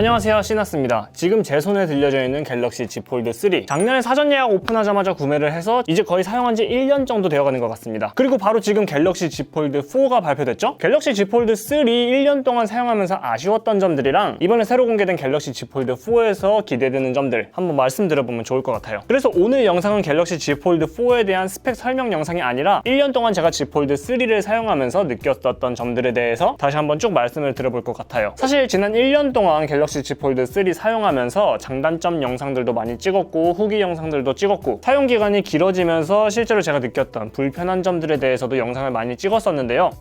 안녕하세요, 시나스입니다. 지금 제 손에 들려져 있는 갤럭시 Z 폴드 3, 작년에 사전 예약 오픈하자마자 구매를 해서 이제 거의 사용한 지 1년 정도 되어가는 것 같습니다. 그리고 바로 지금 갤럭시 Z 폴드 4가 발표됐죠? 갤럭시 Z 폴드 3 1년 동안 사용하면서 아쉬웠던 점들이랑 이번에 새로 공개된 갤럭시 Z 폴드 4에서 기대되는 점들 한번 말씀드려보면 좋을 것 같아요. 그래서 오늘 영상은 갤럭시 Z 폴드 4에 대한 스펙 설명 영상이 아니라 1년 동안 제가 Z 폴드 3를 사용하면서 느꼈었던 점들에 대해서 다시 한번 쭉 말씀을 드려볼 것 같아요. 사실 지난 1년 동안 갤럭시 Z 폴드 3 사용하면서 장단점 영상들도 많이 찍었고 후기 영상들도 찍었고 사용기간이 길어지면서 실제로 제가 느꼈던 불편한 점들에 대해서도 영상을 많이 찍었었는데요.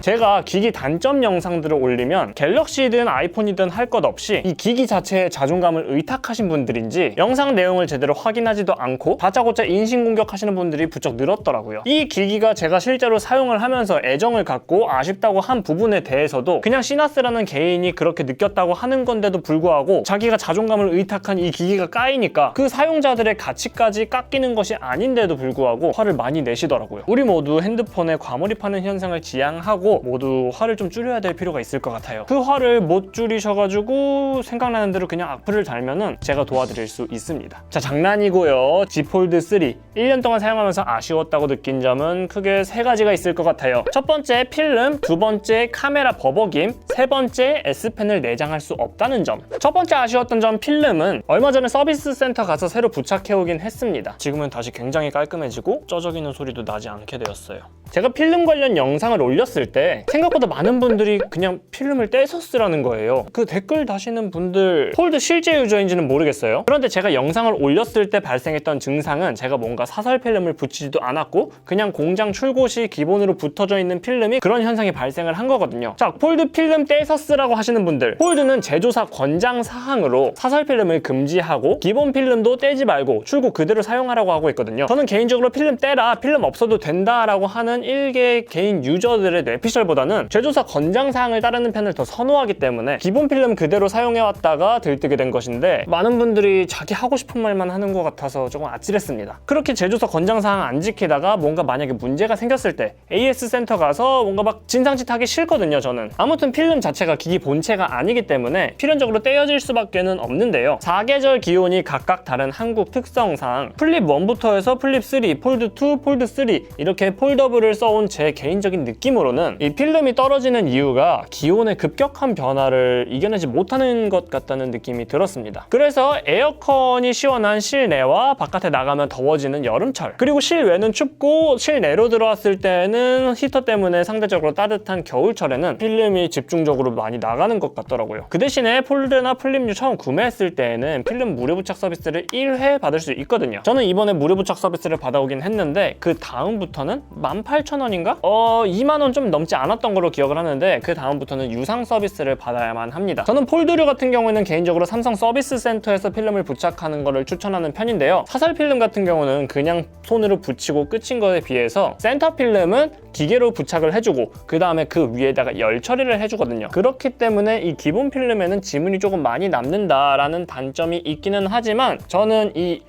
제가 기기 단점 영상들을 올리면 갤럭시든 아이폰이든 할 것 없이 이 기기 자체에 자존감을 의탁하신 분들인지 영상 내용을 제대로 확인하지도 않고 다짜고짜 인신공격 하시는 분들이 부쩍 늘었더라고요. 이 기기가 제가 실제로 사용을 하면서 애정을 갖고 아쉽다고 한 부분에 대해서도 그냥 시나스라는 개인이 그렇게 느꼈다고 하는 건데도 불구하고 자기가 자존감을 의탁한 이 기기가 까이니까 그 사용자들의 가치까지 깎이는 것이 아닌데도 불구하고 화를 많이 내시더라고요. 우리 모두 핸드폰에 과몰입하는 현상을 지양하고 모두 화를 좀 줄여야 될 필요가 있을 것 같아요. 그 화를 못 줄이셔가지고 생각나는 대로 그냥 악플을 달면은 제가 도와드릴 수 있습니다. 자, 장난이고요. Z 폴드 3 1년 동안 사용하면서 아쉬웠다고 느낀 점은 크게 3가지가 있을 것 같아요. 첫 번째 필름, 두 번째 카메라 버벅임, 세 번째 S펜을 내장할 수 없다는 점. 첫 번째 아쉬웠던 점 필름은 얼마 전에 서비스 센터 가서 새로 부착해오긴 했습니다. 지금은 다시 굉장히 깔끔해지고 쩌적이는 소리도 나지 않게 되었어요. 제가 필름 관련 영상을 올렸을 때 생각보다 많은 분들이 그냥 필름을 떼서 쓰라는 거예요. 그 댓글 다시는 분들 폴드 실제 유저인지는 모르겠어요. 그런데 제가 영상을 올렸을 때 발생했던 증상은 제가 뭔가 사설 필름을 붙이지도 않았고 그냥 공장 출고 시 기본으로 붙어져 있는 필름이 그런 현상이 발생을 한 거거든요. 자, 폴드 필름 떼서 쓰라고 하시는 분들, 폴드는 제조사 권장 사항으로 사설 필름을 금지하고 기본 필름도 떼지 말고 출고 그대로 사용하라고 하고 있거든요. 저는 개인적으로 필름 떼라, 필름 없어도 된다라고 하는 일개 개인 유저들의 뇌피셜보다는 제조사 권장사항을 따르는 편을 더 선호하기 때문에 기본 필름 그대로 사용해왔다가 들뜨게 된 것인데 많은 분들이 자기 하고 싶은 말만 하는 것 같아서 조금 아찔했습니다. 그렇게 제조사 권장사항 안 지키다가 뭔가 만약에 문제가 생겼을 때 AS 센터 가서 뭔가 막 진상짓 하기 싫거든요, 저는. 아무튼 필름 자체가 기기 본체가 아니기 때문에 필연적으로 떼어질 수밖에는 없는데요. 4계절 기온이 각각 다른 한국 특성상 플립 1부터 해서 플립 3, 폴드 2, 폴드 3 이렇게 폴더블을 써온 제 개인적인 느낌으로는 이 필름이 떨어지는 이유가 기온의 급격한 변화를 이겨내지 못하는 것 같다는 느낌이 들었습니다. 그래서 에어컨이 시원한 실내와 바깥에 나가면 더워지는 여름철, 그리고 실외는 춥고 실내로 들어왔을 때는 히터 때문에 상대적으로 따뜻한 겨울철에는 필름이 집중적으로 많이 나가는 것 같더라고요. 그 대신에 폴드나 플립류 처음 구매했을 때에는 필름 무료 부착 서비스를 1회 받을 수 있거든요. 저는 이번에 무료 부착 서비스를 받아오긴 했는데 그 다음부터는 18,000원인가? 2만원 좀 넘지 않았던 걸로 기억을 하는데 그 다음부터는 유상 서비스를 받아야만 합니다. 저는 폴드류 같은 경우에는 개인적으로 삼성 서비스 센터에서 필름을 부착하는 거를 추천하는 편인데요. 사설 필름 같은 경우는 그냥 손으로 붙이고 끝인 것에 비해서 센터 필름은 기계로 부착을 해주고 그 다음에 그 위에다가 열 처리를 해주거든요. 그렇기 때문에 이 기본 필름에는 지문이 조금 많이 남는다라는 단점이 있기는 하지만 저는 이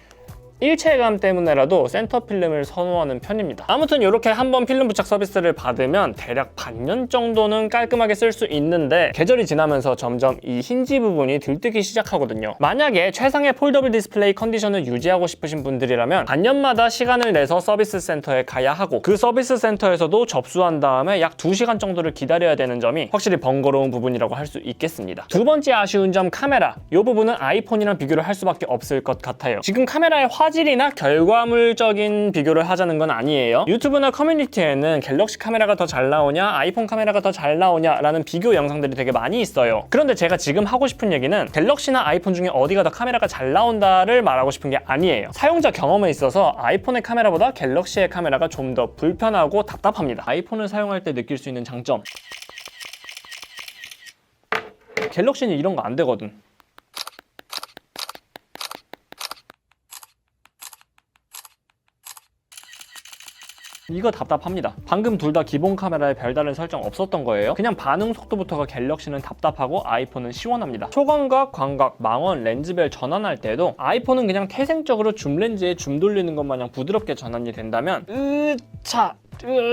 일체감 때문에라도 센터 필름을 선호하는 편입니다. 아무튼 이렇게 한번 필름 부착 서비스를 받으면 대략 반년 정도는 깔끔하게 쓸 수 있는데 계절이 지나면서 점점 이 힌지 부분이 들뜨기 시작하거든요. 만약에 최상의 폴더블 디스플레이 컨디션을 유지하고 싶으신 분들이라면 반년마다 시간을 내서 서비스 센터에 가야 하고 그 서비스 센터에서도 접수한 다음에 약 2시간 정도를 기다려야 되는 점이 확실히 번거로운 부분이라고 할 수 있겠습니다. 두 번째 아쉬운 점 카메라. 이 부분은 아이폰이랑 비교를 할 수밖에 없을 것 같아요. 지금 카메라의 화질이나 결과물적인 비교를 하자는 건 아니에요. 유튜브나 커뮤니티에는 갤럭시 카메라가 더 잘 나오냐, 아이폰 카메라가 더 잘 나오냐 라는 비교 영상들이 되게 많이 있어요. 그런데 제가 지금 하고 싶은 얘기는 갤럭시나 아이폰 중에 어디가 더 카메라가 잘 나온다를 말하고 싶은 게 아니에요. 사용자 경험에 있어서 아이폰의 카메라보다 갤럭시의 카메라가 좀 더 불편하고 답답합니다. 아이폰을 사용할 때 느낄 수 있는 장점, 갤럭시는 이런 거 안 되거든. 이거 답답합니다. 방금 둘 다 기본 카메라에 별다른 설정 없었던 거예요. 그냥 반응 속도부터가 갤럭시는 답답하고 아이폰은 시원합니다. 초광각, 광각, 망원, 렌즈별 전환할 때도 아이폰은 그냥 태생적으로 줌 렌즈에 줌 돌리는 것 마냥 부드럽게 전환이 된다면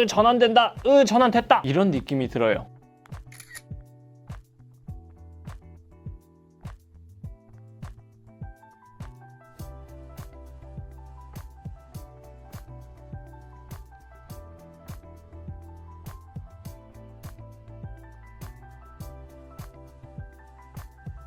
전환된다, 전환됐다 이런 느낌이 들어요.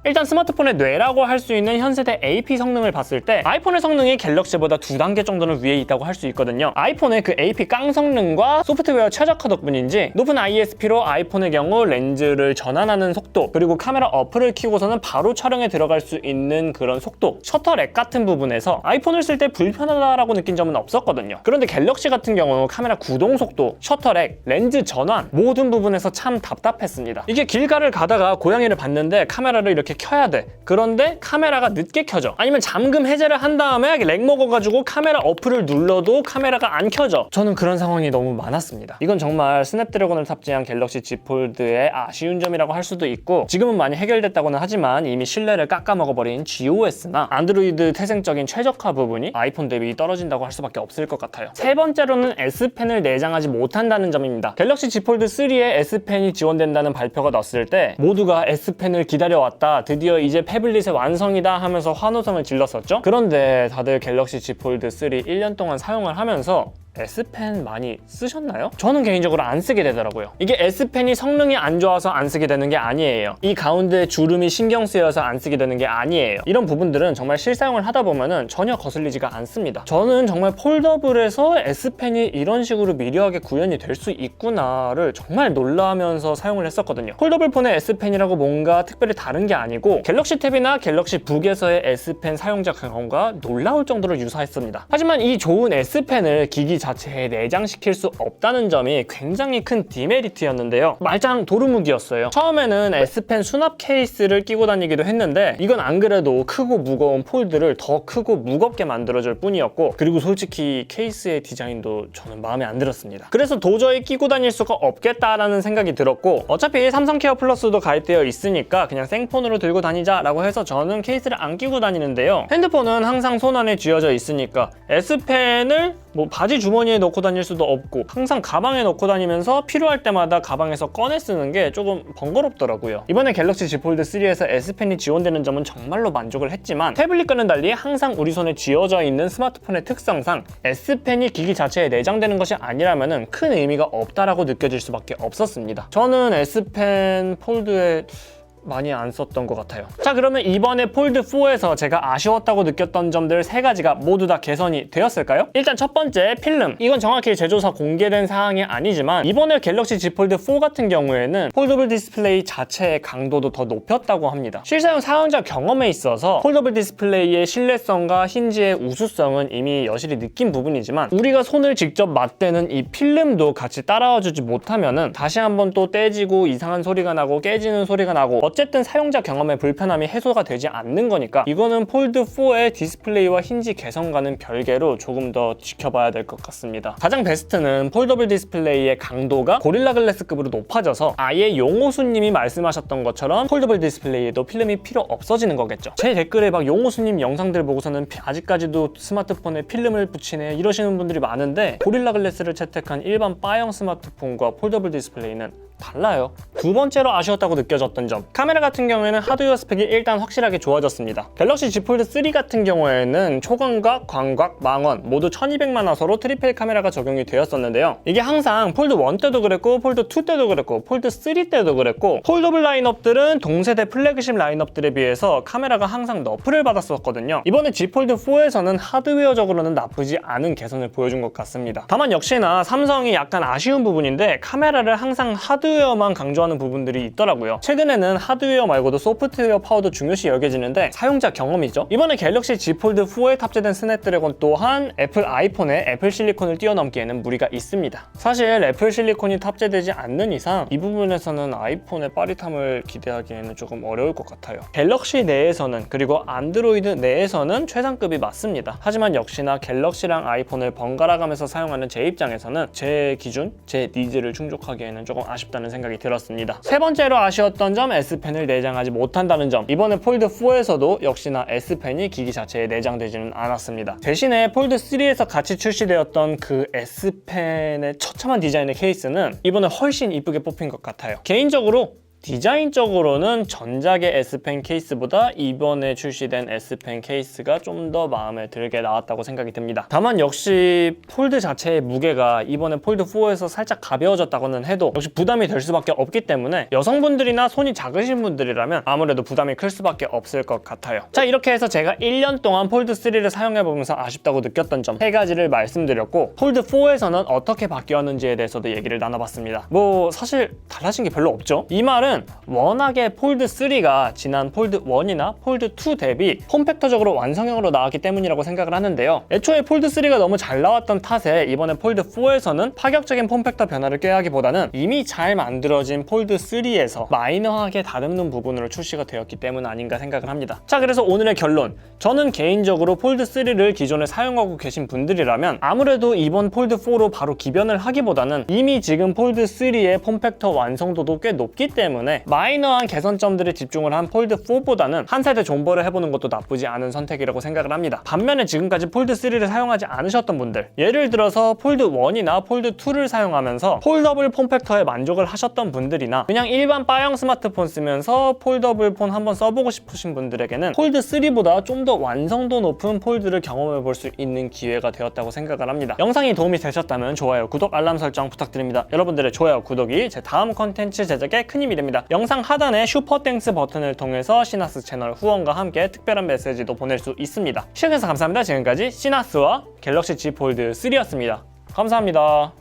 일단 스마트폰의 뇌라고 할 수 있는 현세대 AP 성능을 봤을 때 아이폰의 성능이 갤럭시보다 2단계 정도는 위에 있다고 할 수 있거든요. 아이폰의 그 AP 깡 성능과 소프트웨어 최적화 덕분인지 높은 ISP로 아이폰의 경우 렌즈를 전환하는 속도, 그리고 카메라 어플을 켜고서는 바로 촬영에 들어갈 수 있는 그런 속도, 셔터렉 같은 부분에서 아이폰을 쓸 때 불편하다라고 느낀 점은 없었거든요. 그런데 갤럭시 같은 경우 카메라 구동 속도, 셔터렉, 렌즈 전환 모든 부분에서 참 답답했습니다. 이게 길가를 가다가 고양이를 봤는데 카메라를 이렇게 켜야 돼. 그런데 카메라가 늦게 켜져. 아니면 잠금 해제를 한 다음에 렉 먹어가지고 카메라 어플을 눌러도 카메라가 안 켜져. 저는 그런 상황이 너무 많았습니다. 이건 정말 스냅드래곤을 탑재한 갤럭시 Z 폴드의 아쉬운 점이라고 할 수도 있고, 지금은 많이 해결됐다고는 하지만 이미 신뢰를 깎아먹어버린 GOS나 안드로이드 태생적인 최적화 부분이 아이폰 대비 떨어진다고 할 수밖에 없을 것 같아요. 세 번째로는 S펜을 내장하지 못한다는 점입니다. 갤럭시 Z 폴드 3에 S펜이 지원된다는 발표가 났을 때 모두가 S펜을 기다려왔다, 드디어 이제 패블릿의 완성이다 하면서 환호성을 질렀었죠. 그런데 다들 갤럭시 Z 폴드 3 1년 동안 사용을 하면서 S펜 많이 쓰셨나요? 저는 개인적으로 안 쓰게 되더라고요. 이게 S펜이 성능이 안 좋아서 안 쓰게 되는 게 아니에요. 이 가운데 주름이 신경 쓰여서 안 쓰게 되는 게 아니에요. 이런 부분들은 정말 실사용을 하다 보면은 전혀 거슬리지가 않습니다. 저는 정말 폴더블에서 S펜이 이런 식으로 미려하게 구현이 될 수 있구나를 정말 놀라면서 사용을 했었거든요. 폴더블 폰의 S펜이라고 뭔가 특별히 다른 게 아니고 갤럭시 탭이나 갤럭시 북에서의 S펜 사용자 경험과 놀라울 정도로 유사했습니다. 하지만 이 좋은 S펜을 기기 자체에 내장시킬 수 없다는 점이 굉장히 큰 디메리트였는데요. 말짱 도루묵이었어요. 처음에는 S펜 수납 케이스를 끼고 다니기도 했는데 이건 안 그래도 크고 무거운 폴드를 더 크고 무겁게 만들어줄 뿐이었고, 그리고 솔직히 케이스의 디자인도 저는 마음에 안 들었습니다. 그래서 도저히 끼고 다닐 수가 없겠다라는 생각이 들었고, 어차피 삼성 케어 플러스도 가입되어 있으니까 그냥 생폰으로 들고 다니자라고 해서 저는 케이스를 안 끼고 다니는데요. 핸드폰은 항상 손 안에 쥐어져 있으니까 S펜을 바지 주머니에 넣고 다닐 수도 없고 항상 가방에 넣고 다니면서 필요할 때마다 가방에서 꺼내 쓰는 게 조금 번거롭더라고요. 이번에 갤럭시 Z 폴드 3에서 S펜이 지원되는 점은 정말로 만족을 했지만 태블릿과는 달리 항상 우리 손에 쥐어져 있는 스마트폰의 특성상 S펜이 기기 자체에 내장되는 것이 아니라면 큰 의미가 없다라고 느껴질 수밖에 없었습니다. 저는 S펜 폴드에 많이 안 썼던 것 같아요. 자, 그러면 이번에 폴드4에서 제가 아쉬웠다고 느꼈던 점들 3가지가 모두 다 개선이 되었을까요? 일단 첫 번째, 필름. 이건 정확히 제조사 공개된 사항이 아니지만 이번에 갤럭시 Z 폴드4 같은 경우에는 폴더블 디스플레이 자체의 강도도 더 높였다고 합니다. 실사용 사용자 경험에 있어서 폴더블 디스플레이의 신뢰성과 힌지의 우수성은 이미 여실히 느낀 부분이지만 우리가 손을 직접 맞대는 이 필름도 같이 따라와주지 못하면은 다시 한번 또 떼지고 이상한 소리가 나고 깨지는 소리가 나고 어쨌든 사용자 경험의 불편함이 해소가 되지 않는 거니까 이거는 폴드4의 디스플레이와 힌지 개선과는 별개로 조금 더 지켜봐야 될 것 같습니다. 가장 베스트는 폴더블 디스플레이의 강도가 고릴라 글래스급으로 높아져서 아예 용호수님이 말씀하셨던 것처럼 폴더블 디스플레이에도 필름이 필요 없어지는 거겠죠. 제 댓글에 막 용호수님 영상들 보고서는 아직까지도 스마트폰에 필름을 붙이네 이러시는 분들이 많은데 고릴라 글래스를 채택한 일반 바형 스마트폰과 폴더블 디스플레이는 달라요. 두 번째로 아쉬웠다고 느껴졌던 점, 카메라 같은 경우에는 하드웨어 스펙이 일단 확실하게 좋아졌습니다. 갤럭시 Z 폴드 3 같은 경우에는 초광각, 광각, 망원 모두 1200만화소로 트리플 카메라가 적용이 되었었는데요. 이게 항상 폴드 1 때도 그랬고 폴드 2 때도 그랬고 폴드 3 때도 그랬고 폴더블 라인업들은 동세대 플래그십 라인업들에 비해서 카메라가 항상 너프를 받았었거든요. 이번에 Z 폴드 4에서는 하드웨어적으로는 나쁘지 않은 개선을 보여준 것 같습니다. 다만 역시나 삼성이 약간 아쉬운 부분인데 카메라를 항상 하드웨어 하드웨어만 강조하는 부분들이 있더라고요. 최근에는 하드웨어 말고도 소프트웨어 파워도 중요시 여겨지는데 사용자 경험이죠. 이번에 갤럭시 Z 폴드 4에 탑재된 스냅드래곤 또한 애플 아이폰에 애플 실리콘을 뛰어넘기에는 무리가 있습니다. 사실 애플 실리콘이 탑재되지 않는 이상 이 부분에서는 아이폰의 빠릿함을 기대하기에는 조금 어려울 것 같아요. 갤럭시 내에서는 그리고 안드로이드 내에서는 최상급이 맞습니다. 하지만 역시나 갤럭시랑 아이폰을 번갈아 가면서 사용하는 제 입장에서는 제 기준, 제 니즈를 충족하기에는 조금 아쉽다는 생각이 들었습니다. 세 번째로 아쉬웠던 점, S펜을 내장하지 못한다는 점. 이번에 폴드 4에서도 역시나 S펜이 기기 자체에 내장되지는 않았습니다. 대신에 폴드 3에서 같이 출시되었던 그 S펜의 처참한 디자인의 케이스는 이번에 훨씬 이쁘게 뽑힌 것 같아요. 개인적으로 디자인적으로는 전작의 S펜 케이스보다 이번에 출시된 S펜 케이스가 좀 더 마음에 들게 나왔다고 생각이 듭니다. 다만 역시 폴드 자체의 무게가 이번에 폴드 4에서 살짝 가벼워졌다고는 해도 역시 부담이 될 수밖에 없기 때문에 여성분들이나 손이 작으신 분들이라면 아무래도 부담이 클 수밖에 없을 것 같아요. 자, 이렇게 해서 제가 1년 동안 폴드 3를 사용해보면서 아쉽다고 느꼈던 점 3가지를 말씀드렸고, 폴드 4에서는 어떻게 바뀌었는지에 대해서도 얘기를 나눠봤습니다. 뭐 사실 달라진 게 별로 없죠. 이 말은 워낙에 폴드 3가 지난 폴드 1이나 폴드 2 대비 폼팩터적으로 완성형으로 나왔기 때문이라고 생각을 하는데요. 애초에 폴드 3가 너무 잘 나왔던 탓에 이번에 폴드 4에서는 파격적인 폼팩터 변화를 꾀하기보다는 이미 잘 만들어진 폴드 3에서 마이너하게 다듬는 부분으로 출시가 되었기 때문 아닌가 생각을 합니다. 자, 그래서 오늘의 결론, 저는 개인적으로 폴드 3를 기존에 사용하고 계신 분들이라면 아무래도 이번 폴드 4로 바로 기변을 하기보다는 이미 지금 폴드 3의 폼팩터 완성도도 꽤 높기 때문에 마이너한 개선점들에 집중을 한 폴드 4보다는 한 세대 존버를 해보는 것도 나쁘지 않은 선택이라고 생각을 합니다. 반면에 지금까지 폴드 3를 사용하지 않으셨던 분들, 예를 들어서 폴드 1이나 폴드 2를 사용하면서 폴더블 폼팩터에 만족을 하셨던 분들이나 그냥 일반 바형 스마트폰 쓰면서 폴더블 폰 한번 써보고 싶으신 분들에게는 폴드 3보다 좀 더 완성도 높은 폴드를 경험해볼 수 있는 기회가 되었다고 생각을 합니다. 영상이 도움이 되셨다면 좋아요, 구독, 알람 설정 부탁드립니다. 여러분들의 좋아요, 구독이 제 다음 컨텐츠 제작에 큰 힘이 됩니다. 영상 하단에 슈퍼땡스 버튼을 통해서 시나스 채널 후원과 함께 특별한 메시지도 보낼 수 있습니다. 시청해주셔서 감사합니다. 지금까지 시나스와 갤럭시 Z 폴드 3였습니다. 감사합니다.